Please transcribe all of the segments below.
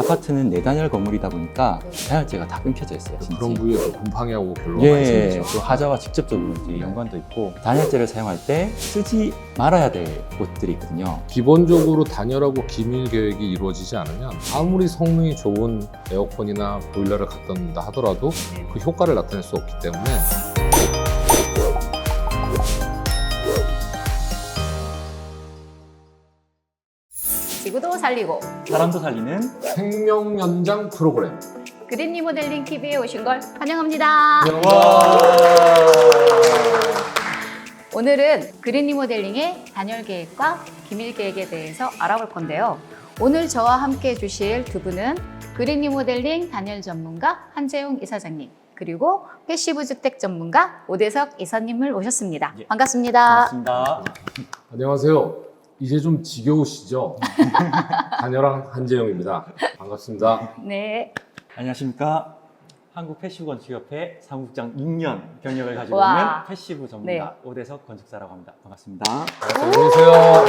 아파트는 내단열 건물이다 보니까 단열재가 다 끊겨져 있어요. 진짜. 그런 부위에 곰팡이하고 결로가 많이 예, 생기죠. 또 하자와 직접적으로 이제 연관도 있고 단열재를 사용할 때 쓰지 말아야 될 곳들이 있거든요. 기본적으로 단열하고 기밀 계획이 이루어지지 않으면 아무리 성능이 좋은 에어컨이나 보일러를 갖다 놓는다 하더라도 그 효과를 나타낼 수 없기 때문에 지구도 살리고 사람도 살리는 생명 연장 프로그램. 그린 리모델링 TV에 오신 걸 환영합니다. 오늘은 그린 리모델링의 단열 계획과 기밀 계획에 대해서 알아볼 건데요. 오늘 저와 함께 해주실 두 분은 그린 리모델링 단열 전문가 한재용 이사장님, 그리고 패시브 주택 전문가 오대석 이사님을 모셨습니다. 예. 반갑습니다. 반갑습니다. 안녕하세요. 이제 좀 지겨우시죠? 단열왕 한재영입니다. 반갑습니다. 네. 안녕하십니까. 한국패시브건축협회 사무국장 6년 경력을 가지고 와. 있는 패시브 전문가 오대석 건축사라고 합니다. 반갑습니다. 안녕하세요.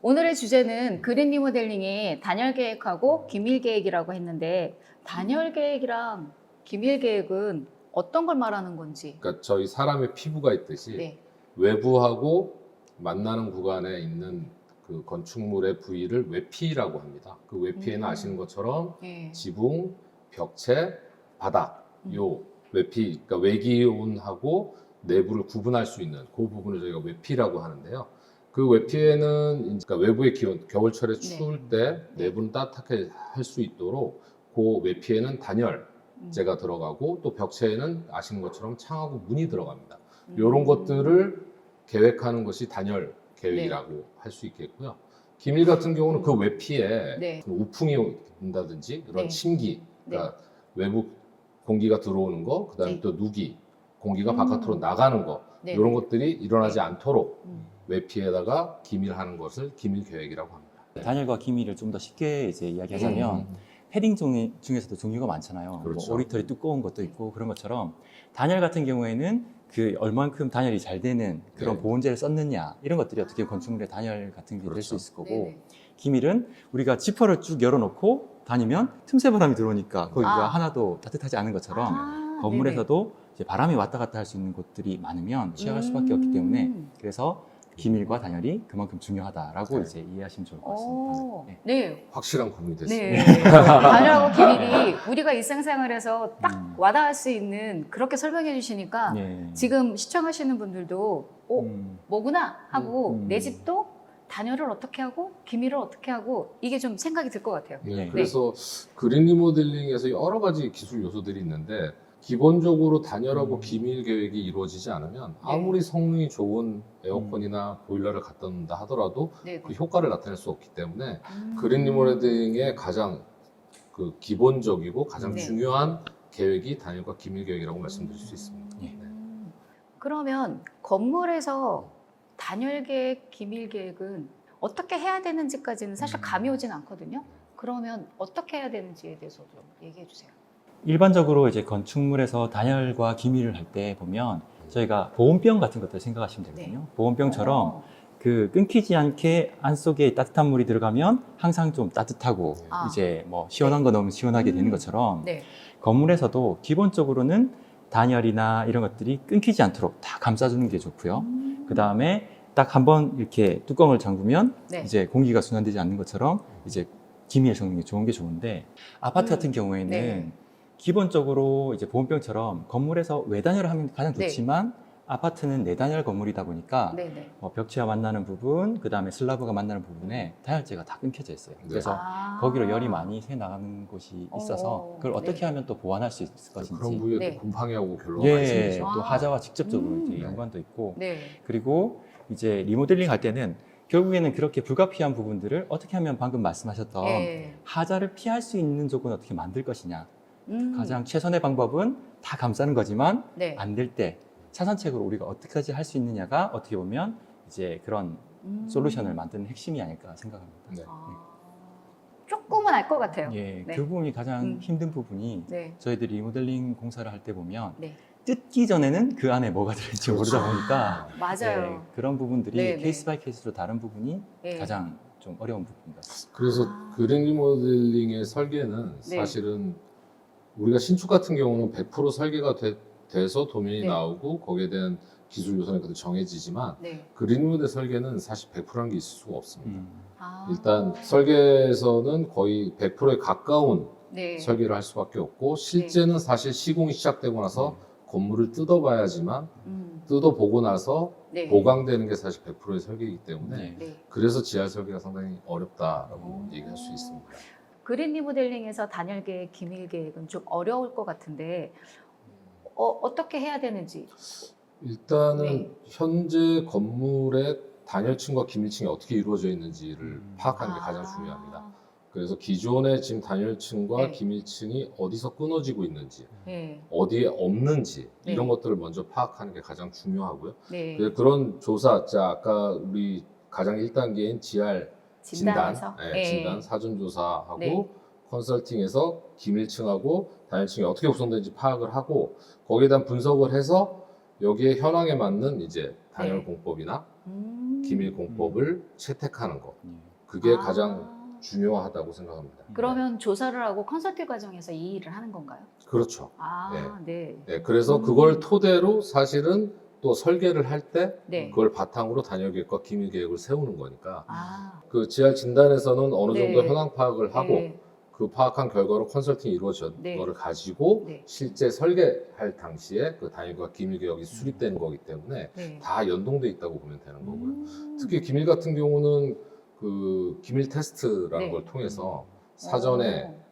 오늘의 주제는 그린 리모델링의 단열 계획하고 기밀 계획이라고 했는데, 단열 계획이랑 기밀 계획은 어떤 걸 말하는 건지. 그러니까 저희 사람의 피부가 있듯이 네. 외부하고 만나는 구간에 있는 그 건축물의 부위를 외피라고 합니다. 그 외피에는 아시는 것처럼 네. 지붕, 벽체, 바닥, 요 외피, 그러니까 외기온하고 내부를 구분할 수 있는 그 부분을 저희가 외피라고 하는데요. 그 외피에는 그러니까 외부의 기온, 겨울철에 추울 때 내부는 따뜻하게 할 수 있도록 그 외피에는 단열재가 들어가고 또 벽체에는 아시는 것처럼 창하고 문이 들어갑니다. 이런 것들을 계획하는 것이 단열 계획이라고 할 수 있겠고요. 기밀 같은 경우는 그 외피에 네. 우풍이 온다든지 이런 네. 침기, 그러니까 외부 공기가 들어오는 거, 그다음에 네. 또 누기, 공기가 바깥으로 나가는 거, 네. 이런 것들이 일어나지 않도록 음. 외피에다가 기밀하는 것을 기밀 계획이라고 합니다. 단열과 기밀을 좀 더 쉽게 이제 이야기하자면 패딩 중에서도 종류가 많잖아요. 그렇죠. 뭐 오리털이 두꺼운 것도 있고 그런 것처럼 단열 같은 경우에는 그 얼만큼 단열이 잘 되는 그런 네. 보온재를 썼느냐 이런 것들이 어떻게 보면 건축물의 단열 같은 게 될 수 그렇죠. 있을 거고, 네네. 기밀은 우리가 지퍼를 쭉 열어놓고 다니면 틈새 바람이 들어오니까 거기가 아. 하나도 따뜻하지 않은 것처럼 아, 건물에서도 이제 바람이 왔다 갔다 할 수 있는 곳들이 많으면 취약할 수밖에 없기 때문에 그래서 기밀과 단열이 그만큼 중요하다라고 네. 이제 이해하시면 좋을 것 오, 같습니다. 네. 네. 확실한 구분이 됐습니다. 네. 단열하고 기밀이 우리가 일상생활에서 딱 음. 와닿을 수 있는, 그렇게 설명해 주시니까 네. 지금 시청하시는 분들도 뭐구나 하고 음. 내 집도 단열을 어떻게 하고 기밀을 어떻게 하고, 이게 좀 생각이 들 것 같아요. 네, 네. 그래서 그린 리모델링에서 여러 가지 기술 요소들이 있는데 기본적으로 단열하고 기밀 계획이 이루어지지 않으면 아무리 성능이 좋은 에어컨이나 보일러를 갖다 놓는다 하더라도 네. 그 효과를 나타낼 수 없기 때문에 그린 리모델링의 가장 그 기본적이고 가장 네. 중요한 계획이 단열과 기밀 계획이라고 말씀드릴 수 있습니다. 예. 네. 그러면 건물에서 단열 계획, 기밀 계획은 어떻게 해야 되는지까지는 사실 감이 오진 않거든요. 그러면 어떻게 해야 되는지에 대해서 좀 얘기해 주세요. 일반적으로 이제 건축물에서 단열과 기밀을 할 때 보면 저희가 보온병 같은 것들 생각하시면 되거든요. 보온병처럼 그 끊기지 않게 안속에 따뜻한 물이 들어가면 항상 좀 따뜻하고 아. 이제 뭐 시원한 거 넣으면 시원하게 되는 것처럼 네. 건물에서도 기본적으로는 단열이나 이런 것들이 끊기지 않도록 다 감싸주는 게 좋고요. 그 다음에 딱 한번 이렇게 뚜껑을 잠그면 네. 이제 공기가 순환되지 않는 것처럼 이제 기밀 성능이 좋은 게 좋은데, 아파트 같은 경우에는 네. 기본적으로 이제 보온병처럼 건물에서 외단열을 하면 가장 네. 좋지만 아파트는 내단열 건물이다 보니까 네네. 벽체와 만나는 부분, 그 다음에 슬라브가 만나는 부분에 단열재가 다 끊겨져 있어요. 네. 그래서 거기로 열이 많이 새 나가는 곳이 있어서 그걸 어떻게 네. 하면 또 보완할 수 있을 그런 것인지, 부위에 네. 또 곰팡이하고 결로가 많이 예, 생기죠. 또 하자와 직접적으로 이제 음. 연관도 있고, 네. 그리고 이제 리모델링 할 때는 결국에는 그렇게 불가피한 부분들을 어떻게 하면 방금 말씀하셨던 예. 하자를 피할 수 있는 조건을 어떻게 만들 것이냐. 가장 네. 최선의 방법은 다 감싸는 거지만 네. 안 될 때 차선책으로 우리가 어떻게까지 할 수 있느냐가 어떻게 보면 이제 그런 솔루션을 만드는 핵심이 아닐까 생각합니다. 네. 조금은 알 것 같아요. 예, 네. 그 부분이 가장 음. 힘든 부분이 네. 저희들이 리모델링 공사를 할 때 보면 네. 뜯기 전에는 그 안에 뭐가 들어있지 그렇죠. 모르다 보니까 맞아요. 네, 그런 부분들이 네, 네. 케이스 바이 케이스로 다른 부분이 예. 가장 좀 어려운 부분 같습니다. 그래서 그린 리모델링의 설계는 네. 사실은 우리가 신축 같은 경우는 100% 설계가 돼서 도면이 네. 나오고 거기에 대한 기술 요소는 그대로 정해지지만 네. 그린 리모델 설계는 사실 100%라는 게 있을 수가 없습니다. 아. 일단 설계에서는 거의 100%에 가까운 네. 설계를 할 수밖에 없고 실제는 사실 시공이 시작되고 나서 건물을 뜯어봐야지만 뜯어보고 나서 네. 보강되는 게 사실 100%의 설계이기 때문에 네. 네. 그래서 GR 설계가 상당히 어렵다라고 얘기할 수 있습니다. 그린 리모델링에서 단열 계획, 기밀 계획은 좀 어려울 것 같은데 어떻게 해야 되는지. 일단은 네. 현재 건물의 단열층과 기밀층이 어떻게 이루어져 있는지를 파악하는 게 가장 아. 중요합니다. 그래서 기존의 지금 단열층과 네. 기밀층이 어디서 끊어지고 있는지, 네. 어디에 없는지 네. 이런 것들을 먼저 파악하는 게 가장 중요하고요. 네. 그래서 그런 조사, 자 아까 우리 가장 1단계인 GR 진단에서. 네, 진단, 사전조사하고 네. 컨설팅해서 기밀층하고 단열층이 어떻게 구성되는지 파악을 하고 거기에 대한 분석을 해서 여기에 현황에 맞는 이제 단열 네. 공법이나 음. 기밀 공법을 채택하는 것. 예. 그게 아. 가장 중요하다고 생각합니다. 그러면 조사를 하고 컨설팅 과정에서 이 일을 하는 건가요? 그렇죠. 아, 네. 네, 그래서 그걸 토대로 사실은 또 설계를 할 때 네. 그걸 바탕으로 단열 계획과 기밀 계획을 세우는 거니까 아, 그 GR 진단에서는 어느 네. 정도 현황 파악을 하고 네. 그 파악한 결과로 컨설팅이 이루어진 네. 거를 가지고 네. 실제 설계할 당시에 그 단열과 기밀 계획이 수립되는 거기 때문에 네. 다 연동돼 있다고 보면 되는 거고요. 음. 특히 기밀 같은 경우는 그 기밀 테스트라는 네. 걸 통해서 사전에 어.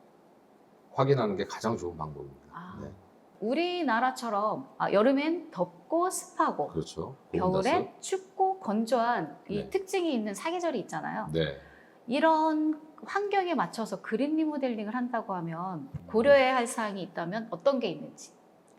확인하는 게 가장 좋은 방법입니다. 아. 네. 우리나라처럼 여름엔 덥고 습하고 그렇죠. 겨울엔 춥고 건조한 이 네. 특징이 있는 사계절이 있잖아요. 네. 이런 환경에 맞춰서 그린 리모델링을 한다고 하면 고려해야 할 사항이 있다면 어떤 게 있는지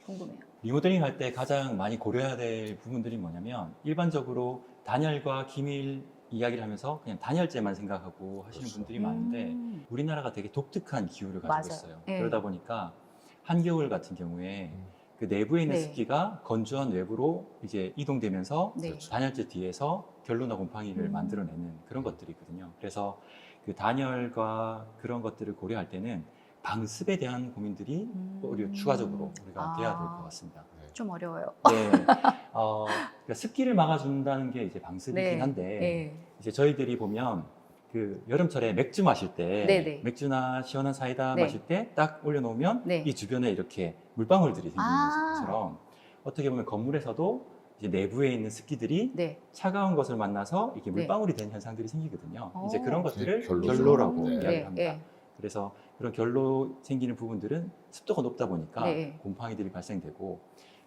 궁금해요. 리모델링 할 때 가장 많이 고려해야 될 부분들이 뭐냐면 일반적으로 단열과 기밀 이야기를 하면서 그냥 단열재만 생각하고 하시는 그렇죠. 분들이 많은데 우리나라가 되게 독특한 기후를 가지고 맞아요. 있어요. 네. 그러다 보니까 한겨울 같은 경우에 그 내부에 있는 네. 습기가 건조한 외부로 이제 이동되면서 네. 그렇죠. 단열재 뒤에서 결로나 곰팡이를 만들어내는 그런 것들이 있거든요. 그래서 그 단열과 그런 것들을 고려할 때는 방습에 대한 고민들이 오히려 추가적으로 우리가 돼야 될 것 같습니다. 좀 어려워요. 네, 그러니까 습기를 막아준다는 게 이제 방습이긴 네. 한데 네. 이제 저희들이 보면 그 여름철에 맥주 마실 때 네네. 맥주나 시원한 사이다 네. 마실 때 딱 올려놓으면 네. 이 주변에 이렇게 물방울들이 생기는 아. 것처럼 어떻게 보면 건물에서도 이제 내부에 있는 습기들이 네. 차가운 것을 만나서 이렇게 네. 물방울이 되는 현상들이 생기거든요. 오. 이제 그런 것들을 결로죠. 결로라고 네. 이야기를 합니다. 네. 그래서 그런 결로 생기는 부분들은 습도가 높다 보니까 네. 곰팡이들이 발생되고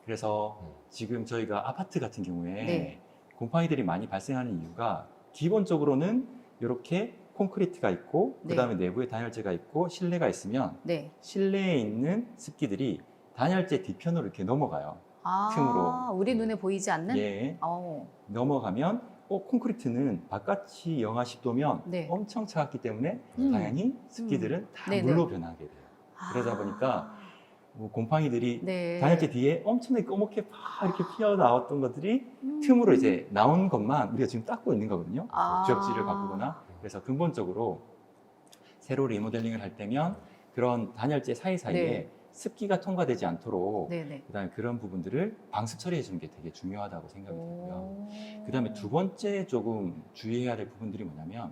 그래서 지금 저희가 아파트 같은 경우에 네. 곰팡이들이 많이 발생하는 이유가 기본적으로는 이렇게 콘크리트가 있고 네. 그다음에 내부에 단열재가 있고 실내가 있으면 네. 실내에 있는 습기들이 단열재 뒤편으로 이렇게 넘어가요. 아, 틈으로. 우리 눈에 보이지 않는? 예, 어. 넘어가면 콘크리트는 바깥이 영하 10도면 네. 엄청 차갑기 때문에 음. 당연히 습기들은 다 네네. 물로 변하게 돼요. 그러다 아. 보니까 뭐 곰팡이들이 네. 단열재 뒤에 엄청나게 꺼멓게 팍 이렇게 튀어나왔던 것들이 음. 틈으로 이제 나온 것만 우리가 지금 닦고 있는 거거든요. 아. 지역지를 바꾸거나. 그래서 근본적으로 새로 리모델링을 할 때면 그런 단열재 사이사이에 네. 습기가 통과되지 않도록 네네. 그다음에 그런 부분들을 방수 처리해 주는 게 되게 중요하다고 생각이 들고요. 오. 그다음에 두 번째 조금 주의해야 될 부분들이 뭐냐면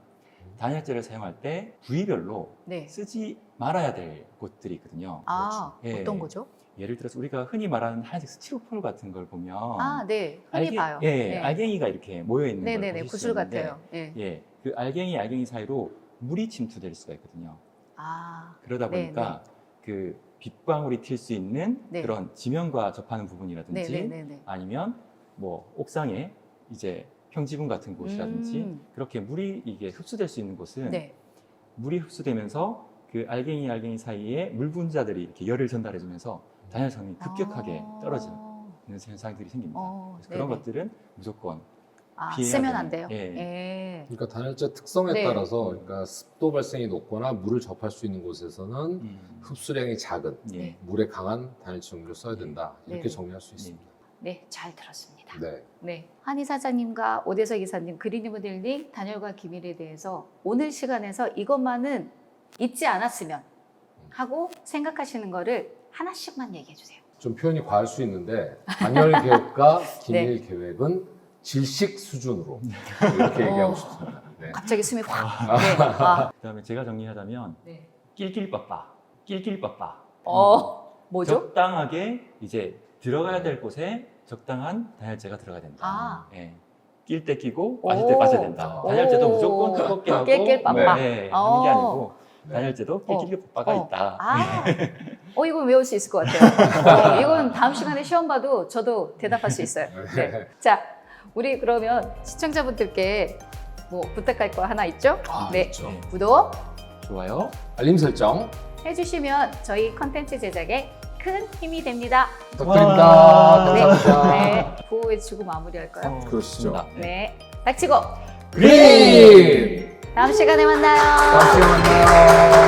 단열재를 사용할 때 부위별로 네. 쓰지 말아야 될 곳들이 있거든요. 아, 예. 어떤 거죠? 예를 들어서 우리가 흔히 말하는 하얀색 스티로폼 같은 걸 보면 아, 네. 흔히 봐요. 예, 알갱이가 이렇게 모여 있는 걸 네네네. 보실 수 구슬 있는데 같아요. 예. 예, 그 알갱이 사이로 물이 침투될 수가 있거든요. 아, 그러다 네, 보니까 그 빗방울이 튈 수 있는 네. 그런 지면과 접하는 부분이라든지 네네네. 아니면 뭐 옥상에 이제 평지분 같은 곳이라든지 그렇게 물이 이게 흡수될 수 있는 곳은 네. 물이 흡수되면서 그 알갱이 사이에 물 분자들이 이렇게 열을 전달해주면서 단열성이 급격하게 떨어지는 현상들이 생깁니다. 그래서 그런 네네. 것들은 무조건 아, 피해야 쓰면 안 되는, 돼요. 예. 예. 그러니까 단열재 특성에 네. 따라서 그러니까 습도 발생이 높거나 물을 접할 수 있는 곳에서는 음, 흡수량이 작은 예. 네. 물에 강한 단열재 종류를 써야 된다 이렇게 네. 정리할 수 있습니다. 네, 잘 들었습니다. 네. 네, 한 이사장님과 오대석 이사님 그린 리모델링 단열과 기밀에 대해서 오늘 시간에서 이것만은 잊지 않았으면 하고 생각하시는 거를 하나씩만 얘기해 주세요. 좀 표현이 과할 수 있는데 단열 계획과 기밀 계획은 질식 수준으로 이렇게 얘기하고 싶습니다. 네. 갑자기 숨이 확. 네. 아, 그다음에 제가 정리하자면 네. 낄낄빠빠, 낄낄빠빠. 뭐죠? 적당하게 이제 들어가야 될 곳에 적당한 단열재가 들어가야 된다. 아. 예. 낄 때 끼고 오. 빠질 때 빠져야 된다. 오. 단열재도 무조건 두껍게 하고 낄낄빠빠. 네, 어. 하는 게 아니고 네. 단열재도 낄낄빠빠가 있다. 아, 이건 외울 수 있을 것 같아요. 이건 다음 시간에 시험 봐도 저도 대답할 수 있어요. 네. 자, 우리 그러면 시청자분들께 뭐 부탁할 거 하나 있죠? 아, 네. 그렇죠. 구독 좋아요. 알림 설정 해주시면 저희 컨텐츠 제작에 큰 힘이 됩니다. 부탁드립니다. 네. 감사합니다. 네. 구호 외치고 마무리할까요? 그러시죠. 네. 닥치고 그린! 다음 시간에 만나요. 다음 시간에 만나요.